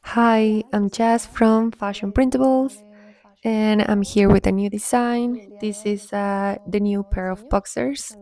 Hi, I'm Jazz from Fashion Printables, and I'm here with a new design. This is the new pair of boxers,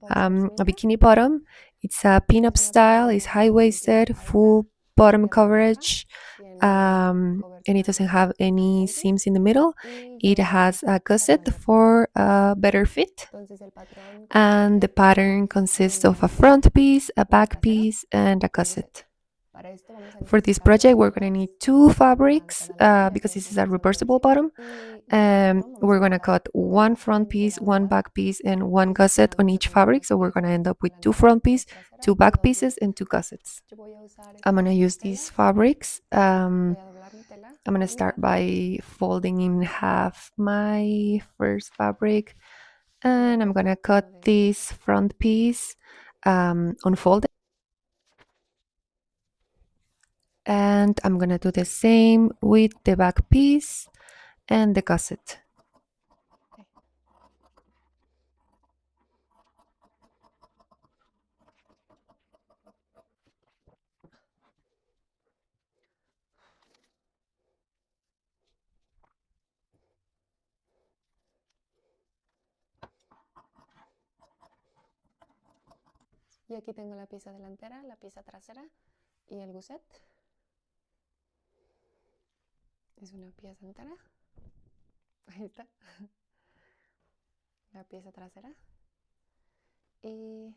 a bikini bottom. It's a pin-up style, it's high-waisted, full bottom coverage, and it doesn't have any seams in the middle. It has a gusset for a better fit, and the pattern consists of a front piece, a back piece, and a gusset. For this project, we're going to need two fabrics because this is a reversible bottom. We're going to cut one front piece, one back piece, and one gusset on each fabric. So we're going to end up with two front pieces, two back pieces, and two gussets. I'm going to use these fabrics. I'm going to start by folding in half my first fabric, and I'm going to cut this front piece, unfold it, and I'm gonna do the same with the back piece and the gusset. Y aquí tengo la pieza delantera, la pieza trasera y el gusset. Es una pieza entera. Ahí está. La pieza trasera y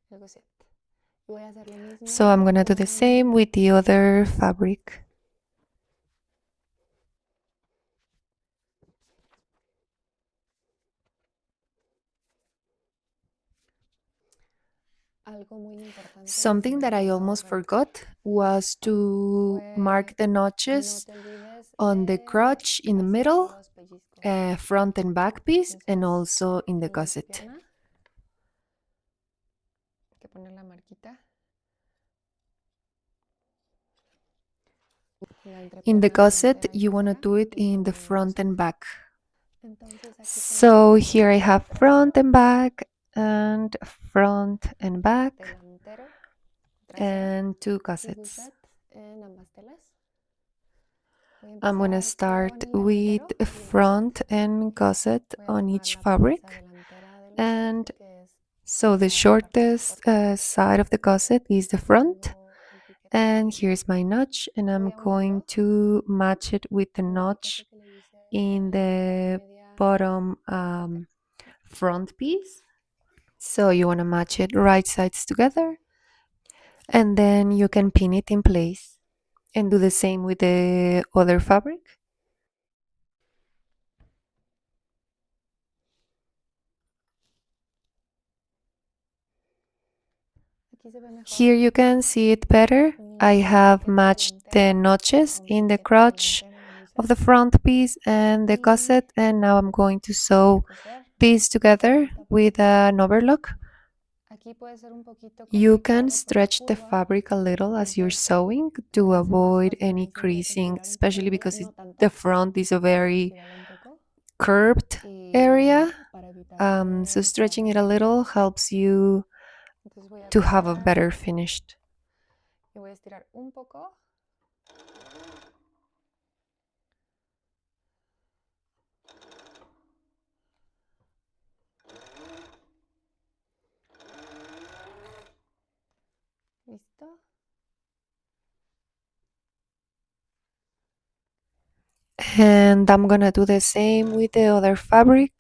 el gusset. Voy a hacer lo mismo. So I'm gonna do the same with the other fabric. Something that I almost forgot was to mark the notches on the crotch in the middle, front and back piece, and also in the gusset. Hay que poner la marquita. In the gusset, you want to do it in the front and back. So here I have front and back, and front and back, and two gussets. I'm gonna start with front and gusset on each fabric. And so the shortest side of the gusset is the front. And here's my notch, and I'm going to match it with the notch in the bottom front piece. So you want to match it right sides together, and then you can pin it in place and do the same with the other fabric. Here you can see it better. I have matched the notches in the crotch of the front piece and the gusset, and now I'm going to sew these together with an overlock. You can stretch the fabric a little as you're sewing to avoid any creasing, especially because the front is a very curved area. So stretching it a little helps you to have a better finished. ¿Listo? And I'm gonna do the same with the other fabric.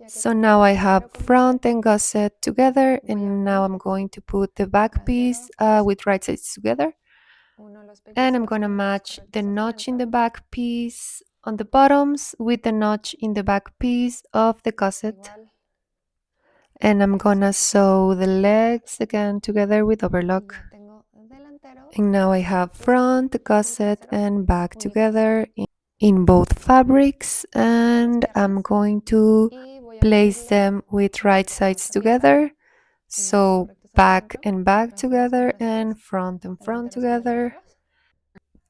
So now I have front and gusset together, and now I'm going to put the back piece with right sides together. And I'm gonna match the notch in the back piece on the bottoms with the notch in the back piece of the gusset. And I'm gonna sew the legs again together with overlock. And now I have front, gusset, and back together in both fabrics, and I'm going to place them with right sides together. So back and back together and front together.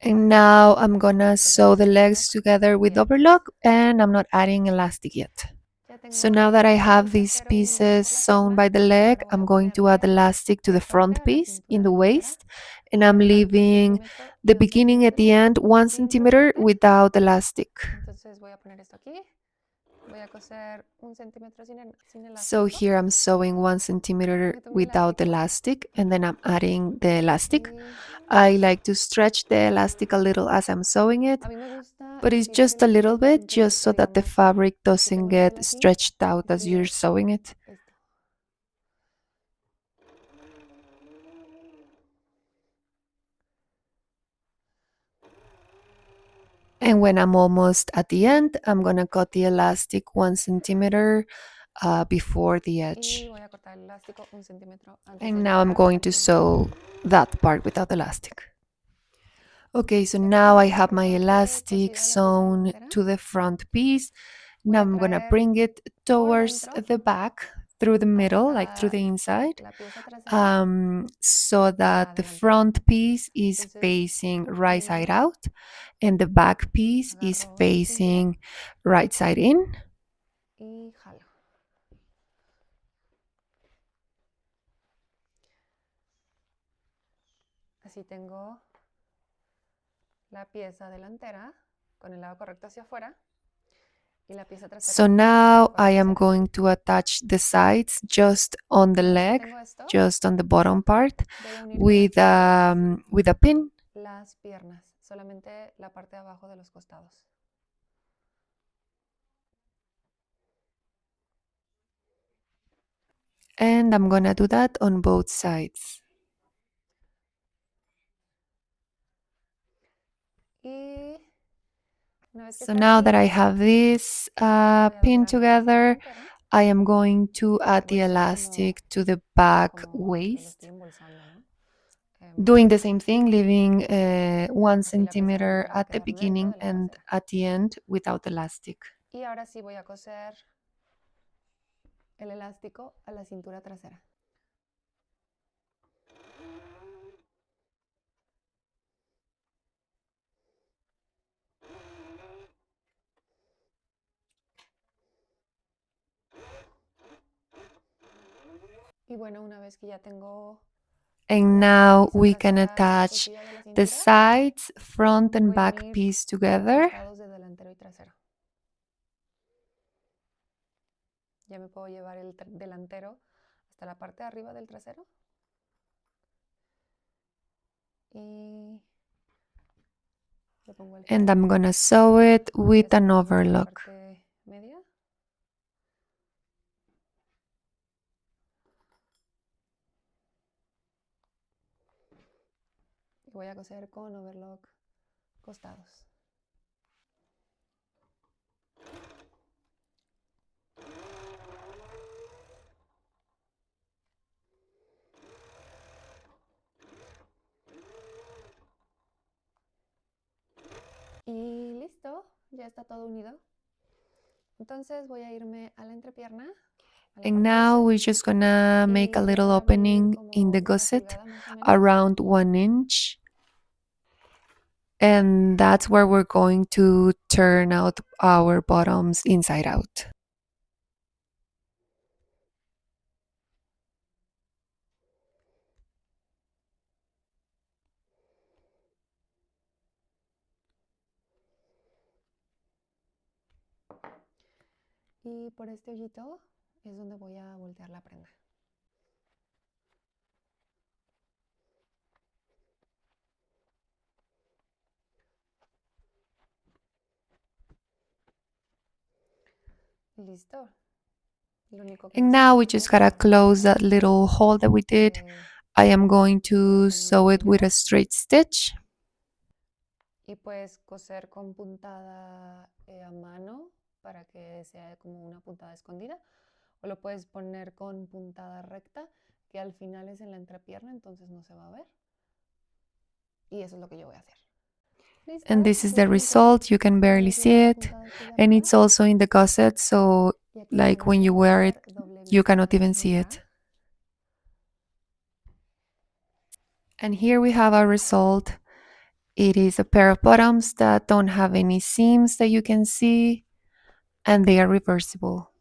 And now I'm Voy gonna a coser sew el the legs overlock. together with Bien, overlock, and I'm not adding elastic yet. ya So tengo now that I todo el have these trasero unido pieces por la sewn pierna. by the leg, Ahora voy I'm a going to add ponerle elastic to the el corte front a la piece in cintura the delantera. waist, and Voy a I'm dejar un leaving centímetro y the dos beginning at the centímetros end 1 centimeter importante. without elastic. Entonces voy a poner esto aquí. Voy a coser un centímetro sin So elástico. here I'm sewing 1 centimeter Meto mi without elástico elastic, and then I'm adding the elastic. y I like to stretch the elastic a little as I'm sewing it, a mí me gusta but it's estirar just a el little bit cinturón just porque so that the digamos, fabric si doesn't tengo la vela get aquí, stretched out as you're estiro sewing it. esto. And when I'm almost at the end, I'm gonna cut the elastic 1 centimeter before the Y edge. voy a cortar el elástico un centímetro antes de And now I'm llegar going al to punto. sew that part without elastic. Okay, so Ya now tengo I esta have my parte elastic cosida a la pieza sewn delantera. to the front piece. Voy Now a I'm gonna traer bring it por towards dentro the back through the middle, like through hasta the inside, la pieza trasera so de la that the delantera. front piece is Entonces facing right side primero out and the back piece is agarro la cintura facing right side in. y jalo. Así tengo la pieza delantera con el lado correcto hacia afuera y la pieza So trasera con el lado now I correcto hacia am adentro. going to attach the sides just on the Una vez que leg, tengo esto, just on the bottom part, voy a unir con las tijeras with a pin. las piernas, solamente la parte de abajo de los costados. And I'm gonna do that on both sides. Y una vez que So está now así, that I have this voy a pinned doblar la pieza together, delantera. I am going to add Voy the a hacer como, elastic to the back como que lo waist, estoy embolsando, ¿no? doing the same thing, leaving one Así la pieza centimeter delantera va a at the quedar dentro beginning de la and trasera. at the end without elastic. Y ahora sí voy a coser el elástico a la cintura trasera. Y bueno, una vez que ya tengo And la now pieza we can trasera attach cosida de la the cintura, sides, front and voy a back unir piece los together. costados de delantero y trasero. Ya me puedo llevar el delantero hasta la parte de arriba del trasero. Y le pongo el And pin. I'm gonna sew it Voy a with an sacar nada más la overlock. parte media. Y voy a coser con overlock costados. Y listo, ya está todo unido. Entonces voy a irme a la entrepierna, a la And parte now gusset, we're just gonna make y a voy little a abrir opening in como the una gusset pulgada más o menos. around 1 inch. And that's where we're going to turn out our bottoms inside out. Y por este hoyito es donde voy a voltear la prenda. Listo. Lo único que And nos queda now we hacer just es gotta voltear la close prenda. that little hole that we did. I am going Voy a to poner un sew it with alfiler a straight stitch. y pues coser con puntada a mano para que sea como una puntada escondida, o lo puedes poner con puntada recta, que al final es en la entrepierna, entonces no se va a ver. Y eso es lo que yo voy a hacer. And Listo, this is lo the único result. You can barely es see la it. puntada aquí de And arriba, it's also in the gusset, so y aquí es like donde when voy you a wear it, coser doble you vista cannot even see Mika. it. And here we have our result. It is a pair of bottoms that don't have any seams that you can see, and they are reversible.